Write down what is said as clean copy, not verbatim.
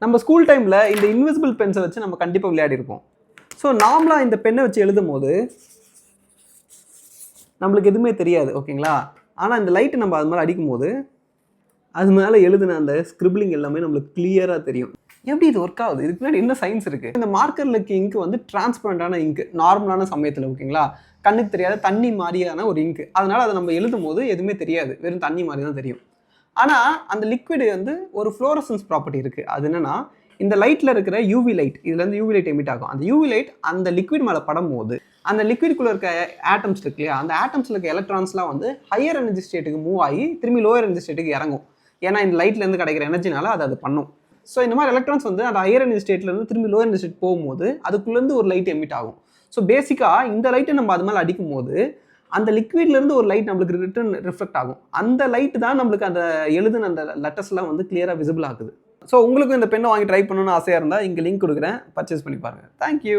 நம்ம ஸ்கூல் டைமில் இந்த இன்விசிபிள் பென்ஸை வச்சு நம்ம கண்டிப்பாக விளையாடி இருப்போம். ஸோ நார்மலாக இந்த பெண்ணை வச்சு எழுதும் போது நம்மளுக்கு எதுவுமே தெரியாது, ஓகேங்களா? ஆனால் இந்த லைட்டு நம்ம அது மாதிரி அடிக்கும் போது அது மேலே எழுதுன அந்த ஸ்கிரிப்ளிங் எல்லாமே நம்மளுக்கு கிளியராக தெரியும். எப்படி இது ஒர்க் ஆகுது? இதுக்கு முன்னாடி என்ன சயின்ஸ் இருக்குது? இந்த மார்க்கரில் இருக்க இங்கு வந்து டிரான்ஸ்பரண்டான இங்கு, நார்மலான சமயத்தில், ஓகேங்களா? கண்ணுக்கு தெரியாத தண்ணி மாதிரியான ஒரு இங்கு. அதனால் அதை நம்ம எழுதும் போது எதுவுமே தெரியாது, வெறும் தண்ணி மாதிரி தான் தெரியும். ஆனால் அந்த லிக்விடு வந்து ஒரு ஃப்ளோரசன்ஸ் ப்ராப்பர்ட்டி இருக்குது. அது என்னென்னா, இந்த லைட்டில் இருக்கிற யூவி லைட், இதுலேருந்து யூவி லைட் எமிட் ஆகும். அந்த யூவி லைட் அந்த லிக்விட் மேலே படும் போது அந்த லிக்விட்குள்ளே இருக்க ஆட்டம்ஸ் இருக்கு இல்லையா, அந்த ஆட்டம்ஸில் இருக்க எலக்ட்ரான்ஸ்லாம் வந்து ஹையர் எனர்ஜி ஸ்டேட்டுக்கு மூவ் ஆகி திரும்பி லோயர் எனர்ஜி ஸ்டேட்டுக்கு இறங்கும். ஏன்னா இந்த லைட்லேருந்து கிடைக்கிற எனர்ஜினால அது பண்ணும். ஸோ இந்த மாதிரி எலக்ட்ரான்ஸ் வந்து அந்த ஹையர் எனர்ஜி ஸ்டேட்லேருந்து திரும்பி லோயர் எனர்ஜி ஸ்டேட் போகும்போது அதுக்குள்ளேருந்து ஒரு லைட் எமிட் ஆகும். ஸோ பேசிக்காக இந்த லைட்டை நம்ம அது மேலே அடிக்கும் போது அந்த லிக்விட்லேருந்து ஒரு லைட் நம்மளுக்கு ரிட்டர்ன் ரிஃப்ளெக்ட் ஆகும். அந்த லைட் தான் நம்மளுக்கு அந்த எழுதுன அந்த லெட்டர்ஸ்லாம் வந்து கிளியராக விசிபிள் ஆகுது. ஸோ உங்களுக்கும் இந்த பெண்ணை வாங்கி ட்ரை பண்ணணும்னு ஆசையாக இருந்தால் இங்கே லிங்க் கொடுக்குறேன், பர்ச்சேஸ் பண்ணி பாருங்கள். தேங்க்யூ.